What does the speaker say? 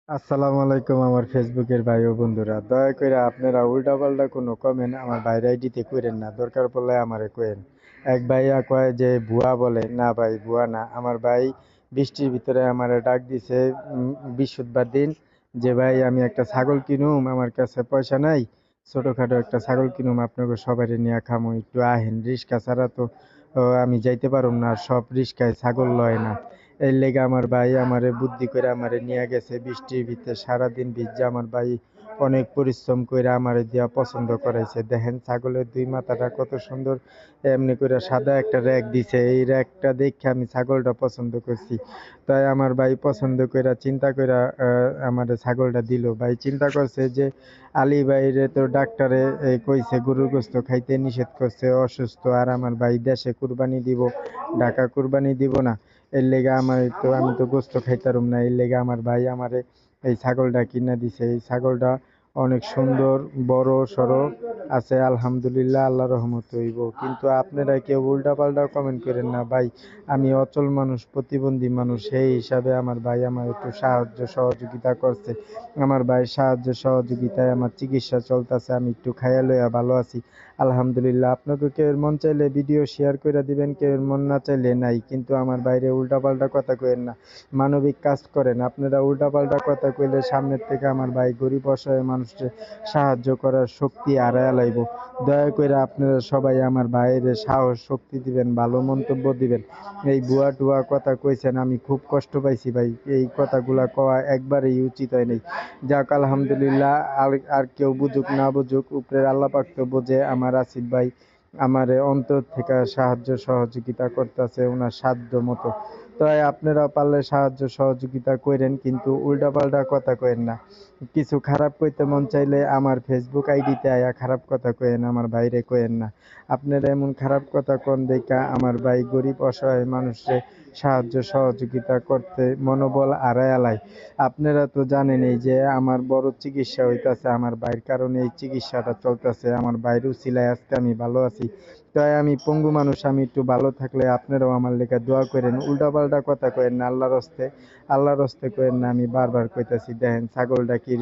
আসসালামু আলাইকুম আমার ফেসবুকের ভাই ও বন্ধুরা, দয়া করে আপনারা উল্টাপাল্টা কোনো কমেন্ট আমার ভাইয়ের আইডিতে কইরেন না। দরকার পড়লে আমারে কইেন। এক ভাইয়া কয় যে ভুয়া বলে, না ভাই ভুয়া না। আমার ভাই বৃষ্টির ভিতরে আমারে ডাক দিছে বৃহস্পতিবার দিন, যে ভাই আমি একটা ছাগল কিনুম, আমার কাছে পয়সা নাই, ছোটখাটো একটা ছাগল কিনুম, আপনাকে সবাই নিয়ে খামো, একটু আহেন। রিক্সা ছাড়া তো আমি যাইতে পারুম না, সব রিক্সায় ছাগল লয় না। এর লেগে আমার ভাই আমারে বুদ্ধি করে আমারে নিয়ে গেছে বৃষ্টির ভিতরে, সারাদিন ভিজা। আমার ভাই অনেক পরিশ্রম করে আমারে দিয়া পছন্দ করাইছে। দেখেন ছাগলের দুই মাথাটা কত সুন্দর, এমনি করে সাদা একটা র্যাক দিছে। এই র্যাকটা দেখে আমি ছাগলটা পছন্দ করছি। তাই আমার ভাই পছন্দ কইরা চিন্তা কইরা আমারে ছাগলটা দিল। ভাই চিন্তা করছে যে আলী ভাইরে তো ডাক্তারে কইছে গরুর গোস্ত খাইতে নিষেধ করছে, অসুস্থ, আর আমার ভাই দেশে কুরবানি দিব, ঢাকা কুরবানি দিব না। এর লেগে আমি তো গোস্ত খাইতারুম না। এর লেগে আমার ভাই আমারে এই ছাগলটা কিনা দিছে। এই ছাগলটা অনেক সুন্দর, বড় সড়ো আছে, আলহামদুলিল্লাহ, আল্লাহ রহমত হইব। কিন্তু আপনারা কেউ উল্টাপাল্টা কমেন্ট করেন না ভাই। আমি অচল মানুষ, প্রতিবন্ধী মানুষ, সেই হিসাবে আমার ভাই আমার একটু সাহায্য সহযোগিতা করছে। আমার ভাইয়ের সাহায্য সহযোগিতায় আমার চিকিৎসা চলতেছে, আমি একটু খাইয়া লইয়া ভালো আছি, আলহামদুলিল্লাহ। আপনাকে কেউ মন চাইলে ভিডিও শেয়ার করে দিবেন, কেউ মন না চাইলে নাই। কিন্তু আমার বাইরে উল্টাপাল্টা কথা কইেন না, মানবিক কাজ করেন। আপনারা উল্টাপাল্টা কথা কইলে সামনের থেকে আমার ভাই গরিব অসহায় মানুষকে সাহায্য করার শক্তি হারায়া লাইব। দয়া করে আপনারা সবাই আমার ভাইয়ের সাহস শক্তি দিবেন, ভালো মন্তব্য দিবেন। এই ভুয়া টুয়া কথা কইছেন, আমি খুব কষ্ট পাইছি ভাই। এই কথাগুলা কওয়া একবারেই উচিত হয় নাই। যাক আলহামদুলিল্লাহ, আর কেউ বুঝুক না বুঝুক, উপরের আল্লাহ পাক তো বোঝে। আমার আসিফ ভাই আমারে অন্তর থেকে সাহায্য সহযোগিতা করতেছে ওনার সাধ্য মতো। তাই আপনারা পারলে সাহায্য সহযোগিতা করেন, কিন্তু উল্টাপাল্টা কথা কইেন না। কিছু খারাপ কইতে মন চাইলে আমার ফেসবুক আইডিতে আয়া খারাপ কথা কইেন, আমার বাইরে কইেন না। আপনারা এমন খারাপ কথা কোন দেখা আমার ভাই গরিব অসহায় মানুষের সাহায্য সহযোগিতা করতে মনোবল হারায়। আপনারা তো জানেনই যে আমার বড় চিকিৎসা হইতাছে আমার ভাইয়ের কারণে, এই চিকিৎসাটা চলতেছে। আমার ভাইয়ের উছিলায় আজকে আমি ভালো আছি। তাই আমি পঙ্গু মানুষ, আমি একটু ভালো থাকলে আপনারাও আমার লেখা দোয়া করেন। উল্টাপাল্টা কথা কয়েন না, আল্লাহর হস্তে, আল্লাহর হস্তে কয়েন না। আমি বারবার কইতাছি, দেখেন ছাগলটা কি